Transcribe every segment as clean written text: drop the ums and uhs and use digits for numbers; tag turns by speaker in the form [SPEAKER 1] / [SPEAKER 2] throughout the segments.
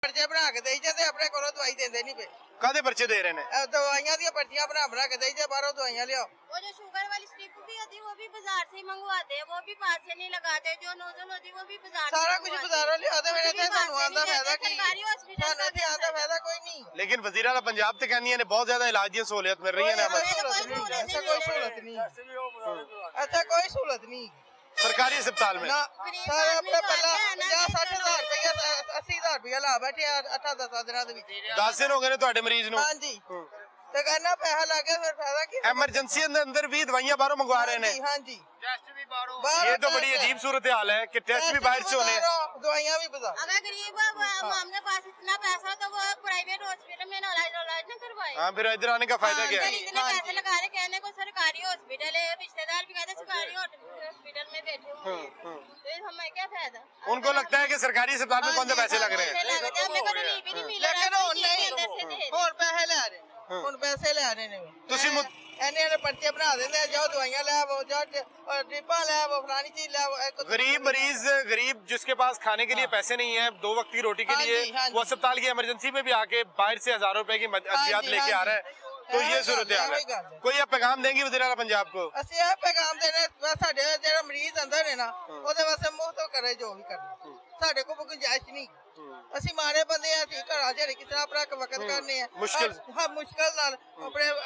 [SPEAKER 1] पर्चे बना के देई जाते अपने कोलों दवाई देंदे नहीं पे
[SPEAKER 2] कादे पर्चे दे रहे हैं
[SPEAKER 1] दवाइयां दी पर्चियां बना के देई जाते बाहरों दवाइयां लियाओ।
[SPEAKER 3] वो जो शुगर वाली स्ट्रिप भी होती है वो भी बाजार से ही मंगवाते हैं, वो भी पास से नहीं लगाते। जो नोजल होती है वो भी बाजार से
[SPEAKER 1] सारा कुछ बाजारों लियाते मेरे ते सानू आंदा फायदा की
[SPEAKER 3] सरकारी हॉस्पिटल
[SPEAKER 1] सानू ते आंदा फायदा कोई नहीं।
[SPEAKER 2] लेकिन वजीर आला पंजाब ते कहनी है बहुत ज्यादा इलाज की सहूलियत मिल रही है ना
[SPEAKER 1] ऐसा कोई सहूलत नहीं अच्छा कोई सहूलत नहीं
[SPEAKER 2] सरकारी अस्पताल में
[SPEAKER 1] सारे अपने पल्ला 50-60,000 रुपया 80,000 रुपया ला बैठे 8-10 दिनों ਦੇ ਵਿੱਚ
[SPEAKER 2] 10 दिन हो गए ਤੁਹਾਡੇ ਮਰੀਜ਼ ਨੂੰ
[SPEAKER 1] ਹਾਂਜੀ ਤੇ ਕਹਿੰਦਾ ਪੈਸਾ ਲੱਗ ਗਿਆ ਫਿਰ ਫਾਇਦਾ ਕੀ
[SPEAKER 2] एमरजेंसी अंदर भी दवाइयां बाहरों मंगवा रहे हैं
[SPEAKER 1] ਹਾਂਜੀ
[SPEAKER 4] टेस्ट भी बारो
[SPEAKER 2] ये तो बड़ी अजीब सूरत हाल है कि टेस्ट भी बाहर से होने
[SPEAKER 1] दवाइयां भी बाजार
[SPEAKER 3] अगर गरीब मामले पास इतना पैसा तो वो प्राइवेट हॉस्पिटल में इलाज न करवाए।
[SPEAKER 2] हाँ फिर इधर आने का फायदा क्या है
[SPEAKER 3] इतने पैसे लगा रहे कहने को सरकारी हॉस्पिटल है, रिश्तेदार भी कहते सरकारी हॉस्पिटल में बैठे हुए तो हमें क्या फायदा।
[SPEAKER 2] उनको लगता है कि सरकारी अस्पताल में कौन से पैसे लग रहे हैं
[SPEAKER 1] और पैसे ले रहे ਹੁਣ ਪੈਸੇ ਲੈ ਰਹੇ ਨੇ
[SPEAKER 2] ਤੁਸੀਂ
[SPEAKER 1] ਇਹਨੇ ਪਰਚੇ ਬਣਾ ਦਿੰਦੇ ਜਾਓ ਦਵਾਈਆਂ ਲੈ ਆਓ ਜਾਓ ट्रिपा ले आओ फलानी चीज ले आओ।
[SPEAKER 2] गरीब मरीज गरीब जिसके पास खाने के लिए पैसे नहीं है 2 वक्त की रोटी के लिए वो अस्पताल की इमरजेंसी में भी आके बाहर से हजारों रुपए की अद्वियात लेके आ रहा है तो ये सूरत हाल है। कोई आप पैगाम देंगे वज़ीर आला पंजाब को?
[SPEAKER 1] ਅਸੀਂ ਇਹ ਪੈਗਾਮ ਦੇਣੇ ਸਾਡੇ ਜਿਹੜਾ ਮਰੀਜ਼ ਅੰਦਰ ਹੈ ਨਾ ਉਹਦੇ ਵਾਸਤੇ ਮੁਫਤ ਕਰੇ ਜੋ ਵੀ ਕਰਨਾ ਸਾਡੇ ਕੋਲ ਕੋਈ ਗੁੰਜਾਇਸ਼ ਨਹੀਂ। ਅਸੀਂ ਮਾਰੇ ਬੰਦੇ ਆ ਅਸੀਂ ਘਰਾਂ ਜਿਹੜੇ ਕਿਸ ਤਰ੍ਹਾਂ ਆਪਣਾ ਵਕਤ ਕਰਨੇ ਆ
[SPEAKER 2] ਮੁਸ਼ਕਿਲ
[SPEAKER 1] ਹਾਂ ਮੁਸ਼ਕਿਲ ਨਾਲ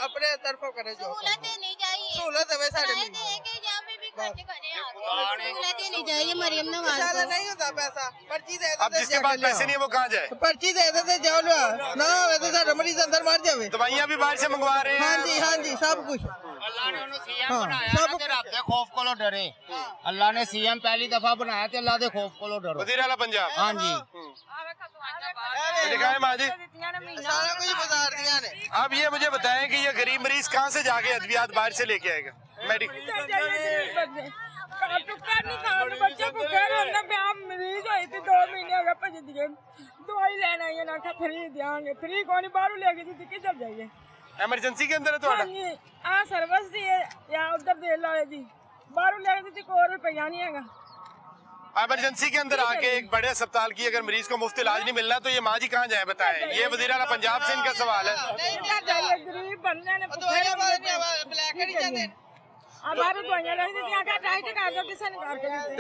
[SPEAKER 1] ਆਪਣੇ ਤਰਫੋਂ ਕਰੇ ਜੋ
[SPEAKER 3] सहूलत देनी चाहिए,
[SPEAKER 1] सहूलत हमें सारे
[SPEAKER 3] सहूलत देनी चाहिए। मरियम नवाज
[SPEAKER 1] ज्यादा नहीं होता पैसा पर्ची दे
[SPEAKER 2] अब जिसके पास पैसे नहीं है वो कहाँ जाए?
[SPEAKER 1] पर्ची दे देते जाओ ना होवे तो सारा मरीज अंदर मर जावे।
[SPEAKER 2] दवाइयाँ भी बाहर से मंगवा रहे हैं।
[SPEAKER 1] हाँ जी हाँ जी सब कुछ
[SPEAKER 4] अल्लाह ने उन्हें सीएम बनाया ना ते रब दे खौफ कोलों डरे। अल्लाह ने सीएम पहली दफा बनाया ते अल्लाह दे खौफ कोलों डरो।
[SPEAKER 2] वज़ीर आला पंजाब
[SPEAKER 4] हाँ जी
[SPEAKER 2] दिखाए माजी
[SPEAKER 1] सारा कुछ बाजार दिया ने।
[SPEAKER 2] अब ये मुझे बताएं कि ये गरीब मरीज कहाँ से जाके अद्वियात बाहर से लेके आएगा? मेडिकल
[SPEAKER 5] बच्चे को कह रहे आप मरीज हुए थे 2 महीने हो गए भजदी दवाई लेना है ना फ्री देंगे फ्री कौन बाहर लेके दी किधर जाइए
[SPEAKER 2] एमरजेंसी के अंदर है तो
[SPEAKER 5] सर्विस दी है या उधर दे लो जी बाहर लेके दी कोई रुपया नहीं है।
[SPEAKER 2] इमरजेंसी के अंदर आके एक बड़े अस्पताल की अगर मरीज को मुफ्त इलाज नहीं मिलना तो ये माँ जी कहाँ जाए बताएं? ये वज़ीर आला पंजाब से इनका सवाल है।
[SPEAKER 5] गरीब बनने ने
[SPEAKER 2] तो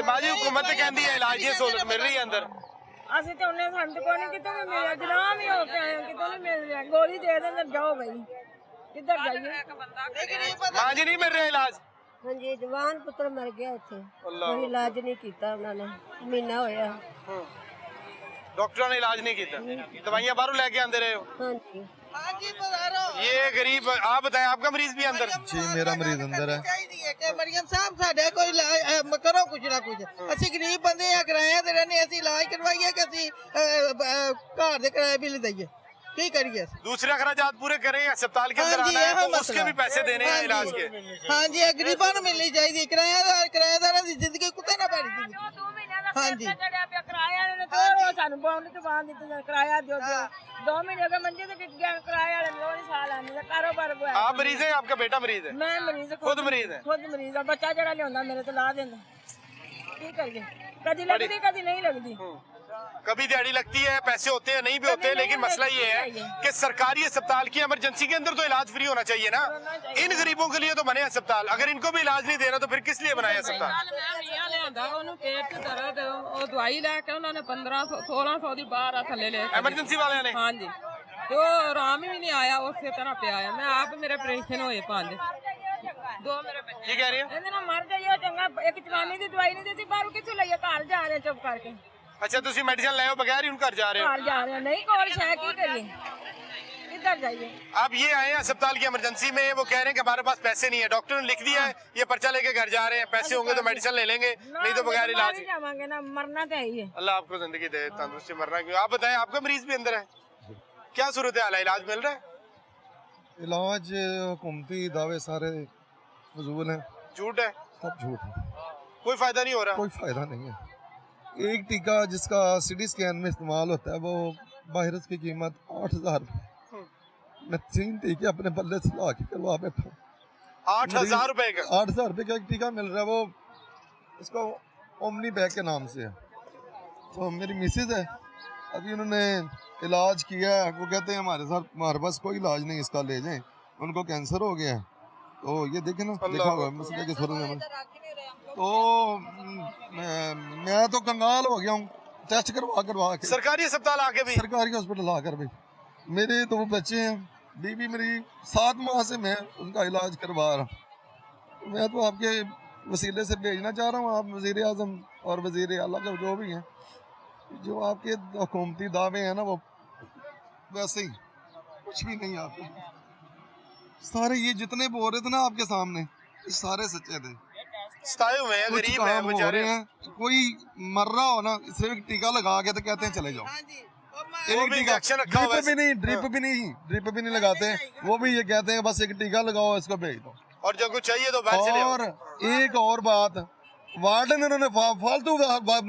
[SPEAKER 2] माँ जी हुकूमत कहती है इलाज की सहूलत मिल रही है अंदर
[SPEAKER 5] ਅਸੀਂ ਤੇ ਉਹਨੇ ਸੰਤ ਕੋਈ ਨਹੀਂ ਕਿਤੋਂ ਵੀ ਮਿਲਿਆ ਜਨਾਬ ਹੀ ਹੋ ਕੇ ਆਏ ਕਿਤੋਂ ਨਹੀਂ ਮਿਲ ਰਿਹਾ ਗੋਲੀ ਦੇ ਦੇ ਅੰਦਰ ਜਾਓ ਭਾਈ ਕਿੱਧਰ ਜਾਈਏ
[SPEAKER 2] माँ जी नहीं मिल रहा इलाज?
[SPEAKER 6] ਹਾਂਜੀ ਜਵਾਨ ਪੁੱਤਰ ਮਰ ਗਿਆ ਇੱਥੇ ਕੋਈ ਇਲਾਜ ਨਹੀਂ ਕੀਤਾ ਉਹਨਾਂ ਨੇ ਮਹੀਨਾ ਹੋਇਆ।
[SPEAKER 2] डॉक्टरों ने इलाज नहीं किया दवाइयाँ बाहरों लेके आंदे रहे हो?
[SPEAKER 6] ਹਾਂਜੀ
[SPEAKER 1] हाँ जी बाजारों
[SPEAKER 2] ये गरीब आप बताएं आपका मरीज भी अंदर?
[SPEAKER 7] जी मेरा मरीज अंदर है।
[SPEAKER 1] चाहिए कि मरियम साहब साडे कोई करो कुछ ना कुछ ਅਸੀਂ ਗਰੀਬ ਬੰਦੇ ਆ ਕਿਰਾਏ ਤੇ ਰਹਿੰਦੇ ਅਸੀਂ ਇਲਾਜ ਕਰਵਾਈਏ ਕਿ ਅਸੀਂ ਘਰ ਦੇ ਕਿਰਾਏ ਬਿੱਲ ਦਈਏ ਕੀ ਕਰੀਏ?
[SPEAKER 2] दूसरे अखराजात पूरे करें अस्पताल के अंदर आना है तो उसके भी पैसे देने हैं इलाज के।
[SPEAKER 1] हाँ जी गरीबों को मिलनी चाहिए किराएदार की जिंदगी कुत्ते ना पैरी हाँ जी
[SPEAKER 5] ਸਾਨੂੰ ਬੌਂਡ ਚ ਬਾਂਧ ਦਿੱਤੇ ਕਿਰਾਇਆ ਦਿਓ 2 ਮਹੀਨੇ ਦਾ ਮੰਜੇ ਤੇ ਟਿਕ ਗਿਆ ਕਿਰਾਇਆ ਵਾਲੇ ਲੋਨ ਸਾਲ ਆਨੇ ਦਾ ਕਾਰੋਬਾਰ ਹੋਇਆ।
[SPEAKER 2] आप मरीज है आपका बेटा मरीज है?
[SPEAKER 5] ਮੈਂ ਮਰੀਜ਼
[SPEAKER 2] खुद मरीज है?
[SPEAKER 5] ਖੁਦ ਮਰੀਜ਼ ਆ ਬੱਚਾ ਜਿਹੜਾ ਲਿਆਉਂਦਾ ਮੇਰੇ ਤੋਂ ਲਾ ਦਿੰਦਾ ਕੀ ਕਰੀਏ ਕਦੀ ਲੱਗਦੀ ਕਦੀ ਨਹੀਂ ਲੱਗਦੀ।
[SPEAKER 2] कभी दिहाड़ी लगती है पैसे होते हैं नहीं भी होते हैं लेकिन मसला ये है कि सरकारी अस्पताल की इमरजेंसी के अंदर तो इलाज फ्री होना चाहिए ना। इन गरीबों के लिए तो बने अस्पताल अगर इनको भी इलाज नहीं दे रहा तो फिर किस लिए बनाया अस्पताल?
[SPEAKER 5] ਦਵਾਈ ਲੈ ਕੇ ਉਹਨਾਂ ਨੇ 1500-1600 ਦੀ ਬਾਹਰ ਆ ਥੱਲੇ ਲੈ
[SPEAKER 2] इमरजेंसी वाले ने
[SPEAKER 5] ਹਾਂਜੀ ਤੇ ਉਹ ਆਰਾਮ ਹੀ ਨਹੀਂ ਆਇਆ ਉਸੇ ਤਰ੍ਹਾਂ ਪਿਆ ਆ। ਮੈਂ ਆਪ ਮੇਰੇ ਆਪਰੇਸ਼ਨ ਹੋਏ 5 2 ਮੇਰੇ ਬੱਚੇ
[SPEAKER 2] ये कह रही है।
[SPEAKER 5] ਇਹਦੇ ਨਾਲ ਮਰ ਜਾਈਏ ਚੰਗਾ ਇੱਕ ਜਵਾਨੀ ਦੀ ਦਵਾਈ ਨਹੀਂ ਦਿੱਤੀ ਬਾਹਰੋਂ ਕਿੱਥੋਂ ਲਈਏ ਘਰ ਜਾ ਰਹੇ ਚੁੱਪ ਕਰਕੇ।
[SPEAKER 2] अच्छा तुसी मेडिसिन ले बगैर ही उन घर जा रहे
[SPEAKER 5] ਘਰ ਜਾ ਰਹੇ ਨਹੀਂ ਕੋਲ ਸ਼ੈ ਕੀ ਕਰੀਏ किधर जाइए?
[SPEAKER 2] अब ये आए अस्पताल की इमरजेंसी में वो कह रहे हैं कि हमारे पास पैसे नहीं है डॉक्टर ने लिख दिया है ये पर्चा लेके घर जा रहे हैं पैसे होंगे तो मेडिसिन ले लेंगे नहीं तो बगैर इलाज
[SPEAKER 5] जावांगे ना मरना तो है।
[SPEAKER 2] अल्लाह आपको जिंदगी दे तंदुरुस्ती मरना क्यों। आप बताएं आपका मरीज भी अंदर है क्या सूरत हाल है इलाज मिल रहा है?
[SPEAKER 7] इलाज हुकूमती दावे सारे फजूल हैं
[SPEAKER 2] झूठ है
[SPEAKER 7] सब झूठ है
[SPEAKER 2] कोई फायदा नहीं हो रहा।
[SPEAKER 7] कोई फायदा नहीं है। एक टीका जिसका सिटी स्कैन में इस्तेमाल होता है वो वायरस की कीमत 8,000 रुपये। मैं 3 टीके अपने बल्ले से ला के करवा बैठा हूँ
[SPEAKER 2] 8,000 रुपए का
[SPEAKER 7] 8,000 रुपये का एक टीका मिल रहा है वो उसका ओमनी बैग के नाम से है। तो मेरी मिसेज है अभी उन्होंने इलाज किया है, वो कहते हैं हमारे पास कोई इलाज नहीं, इसका ले जाएं, उनको कैंसर हो गया है। तो ये देखे ना, देखा होगा मसले के शुरू में। तो मैं तो कंगाल हो गया हूँ, टेस्ट करवा के
[SPEAKER 2] सरकारी अस्पताल आके भी,
[SPEAKER 7] सरकारी हॉस्पिटल आकर भी। मेरे 2 बच्चे हैं, बीवी मेरी 7 माह से मैं उनका इलाज करवा रहा हूँ। मैं तो आपके वसीले से भेजना चाह रहा हूँ, आप वज़ीर आज़म और वज़ीर आला का जो भी हैं, जो आपके हुकूमती दावे हैं ना, वो वैसे ही कुछ भी नहीं। आपको सारे ये जितने बोल रहे थे ना आपके सामने, ये सारे सच्चे थे।
[SPEAKER 2] सताए हुए हैं, गरीब हैं बेचारे।
[SPEAKER 7] कोई मर रहा हो ना, सिर्फ एक टीका लगा के तो कहते हैं चले जाओ। एक टीका, ड्रिप भी नहीं लगाते, वो भी ये कहते हैं बस एक टीका लगाओ, इसको भेज दो,
[SPEAKER 2] और जो कुछ चाहिए तो बाहर से ले आओ।
[SPEAKER 7] और एक और बात, वार्डन इन्होंने फालतू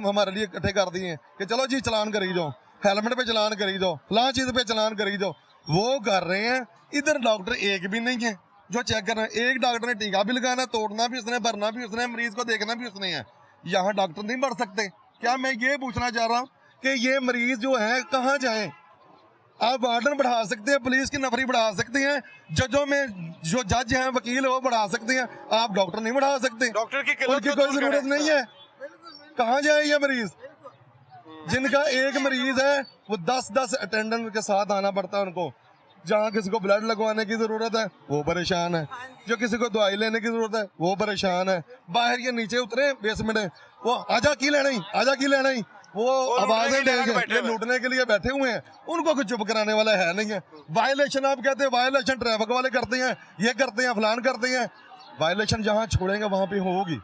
[SPEAKER 7] हमारे लिए इकट्ठे कर दिए हैं कि चलो जी चलान करी जाओ, हेलमेट पे चलान करी जाओ, फलां चीज पे चलान करी जाओ। वो कर रहे हैं, इधर डॉक्टर एक भी नहीं है जो चेक कर रहे हैं। एक डॉक्टर ने टीका भी लगाना, तोड़ना भी उसने, भरना भी उसने, मरीज को देखना भी उसने है। यहाँ डॉक्टर नहीं बढ़ सकते क्या? मैं ये पूछना चाह रहा हूँ कि ये मरीज जो है कहाँ जाए? आप वार्डन बढ़ा सकते हैं, पुलिस की नफरी बढ़ा सकते हैं, जजों में जो जज हैं, वकील है, वो बढ़ा सकते हैं, आप डॉक्टर नहीं बढ़ा सकते।
[SPEAKER 2] डॉक्टर की
[SPEAKER 7] उनकी कोई जरूरत नहीं है। कहाँ जाए ये मरीज? जिनका एक मरीज है वो 10-10 अटेंडेंट के साथ आना पड़ता है उनको। जहाँ किसी को ब्लड लगवाने की जरूरत है वो परेशान है, जो किसी को दवाई लेने की जरूरत है वो परेशान है। बाहर ये नीचे उतरे बेसमेंट है, वो आजा की लेना ही, आजा की लेना ही, वो आवाजें देंगे, लूटने के लिए बैठे हुए हैं। उनको कुछ चुप कराने वाला है नहीं है। वायलेशन आप कहते हैं, वायलेशन ट्रैफिक वाले करते हैं, ये करते हैं, फलान करते हैं। वायलेशन जहाँ छोड़ेंगे वहां पे होगी।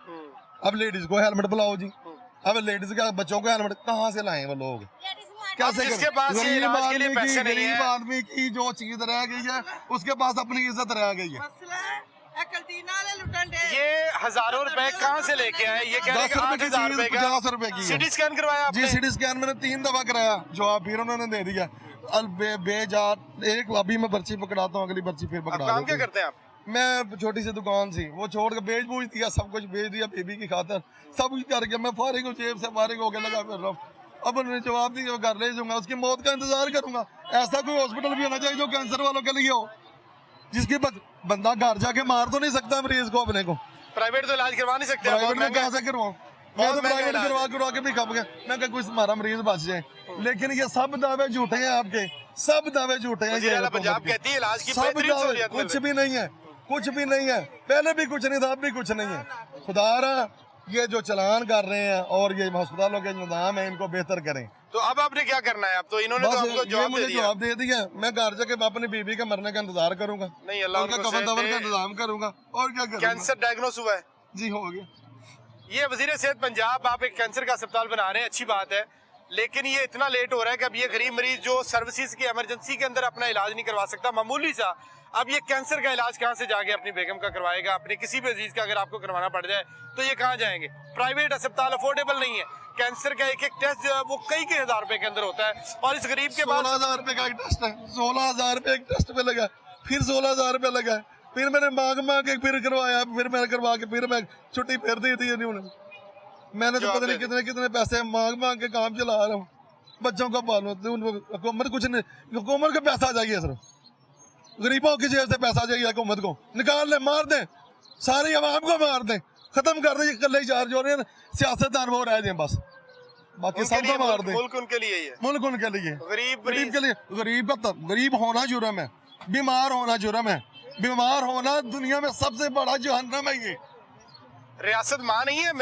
[SPEAKER 7] अब लेडीज को हेलमेट बुलाओ जी, अब लेडीज का बच्चों को हेलमेट कहाँ से लाएं वो लोग? कैसे? गरीब आदमी की जो चीज रह गई है उसके पास अपनी इज्जत रह गई है।
[SPEAKER 2] ये हजारों रुपए कहाँ से लेके आए? ये कह रहे हैं 8,000 रुपए का
[SPEAKER 7] 50 रुपए की
[SPEAKER 2] सिटी स्कैन करवाया आपने?
[SPEAKER 7] जी, सिटी स्कैन मैंने 3 दफा कराया, जवाब फिर उन्होंने दे दिया। बेजार एक अभी मैं पर्ची पकड़ाता हूँ, अगली पर्ची फिर पकड़ा।
[SPEAKER 2] काम क्या करते हैं आप?
[SPEAKER 7] मैं छोटी सी दुकान थी, वो छोड़ के बेच बूझ दिया, सब कुछ बेच दिया बेबी की खातर, सब कुछ करके मैं फारिग हूँ, जेब से फारिग होकर लगा फिर रहा हूँ। अब उन्होंने जवाब दिया, घर ले जाऊंगा, उसकी मौत का इंतजार करूंगा। ऐसा कोई हॉस्पिटल भी होना चाहिए जो कैंसर वालों के लिए हो, जिसकी बंदा घर जाके मार तो नहीं सकता मरीज को अपने को।
[SPEAKER 2] प्राइवेट तो इलाज करवा नहीं सकते?
[SPEAKER 7] प्राइवेट में कहाँ से करवाऊँ? मैं तो प्राइवेट करवा के भी खप गया। मैं क्या कोई हमारा मरीज बच जाए, लेकिन ये सब दावे झूठे हैं आपके, सब दावे झूठे हैं।
[SPEAKER 2] पंजाब कहती है इलाज की
[SPEAKER 7] सब दावे, कुछ भी नहीं है, कुछ भी नहीं है। पहले भी कुछ नहीं था, अब भी कुछ नहीं है। खुदारा ये जो चलान कर रहे हैं और ये अस्पतालों के निजाम है, इनको बेहतर करें।
[SPEAKER 2] तो अब आपने क्या करना है? अब तो इन्होंने तो आपको
[SPEAKER 7] जवाब दे दिया। मैं घर जाके अपनी बीबी के मरने का इंतजार करूंगा,
[SPEAKER 2] नहीं अल्लाह
[SPEAKER 7] उनका कफन दफन का इंतजाम करूंगा, और क्या करूंगा।
[SPEAKER 2] कैंसर डायग्नोस हुआ है
[SPEAKER 7] जी, हो गया।
[SPEAKER 2] ये वजीर सेहत पंजाब, आप एक कैंसर का अस्पताल बना रहे हैं, अच्छी बात है, लेकिन ये इतना लेट हो रहा है कि अब ये गरीब मरीज जो सर्विसेज की इमरजेंसी के अंदर अपना इलाज नहीं करवा सकता मामूली सा, अब ये कैंसर का इलाज कहाँ से जाके अपनी बेगम का करवाएगा? अपने किसी भी अजीज का अगर आपको करवाना पड़ जाए तो ये कहाँ जाएंगे? प्राइवेट अस्पताल अफोर्डेबल नहीं है। कैंसर का एक टेस्ट जो है वो कई के हजार रुपए के अंदर होता है, और इस गरीब के पास
[SPEAKER 7] 16,000 रुपए का एक टेस्ट है, 16,000 रुपए एक टेस्ट पे लगा, फिर 16,000 रुपए लगा, फिर मैंने मांग के फिर करवाया, फिर मैंने करवा के फिर मैं छुट्टी फिर दी थी उन्होंने। मैंने तो पता नहीं कितने पैसे मांग के काम चला रहा हूँ, बच्चों को पालो। हुकूमत कुछ नहीं, हुकूमत का पैसा चाहिए सर, गरीबों की जेब से पैसा चाहिए हुकूमत को। निकाल ले, मार दे, सारी आवाम को मार दे, खत्म कर दे। कल ही चार्ज हो रहे हैं, सियासतदान वो रह जाए बस, बाकी सबको मार दे।
[SPEAKER 2] मुल्क उनके लिए ही है,
[SPEAKER 7] मुल्क उनके लिए,
[SPEAKER 2] गरीब
[SPEAKER 7] के लिए। गरीब होना जुर्म है, बीमार होना जुर्म है। बीमार होना दुनिया में सबसे बड़ा जहन्नम है। ये
[SPEAKER 2] रियासत मां नहीं है।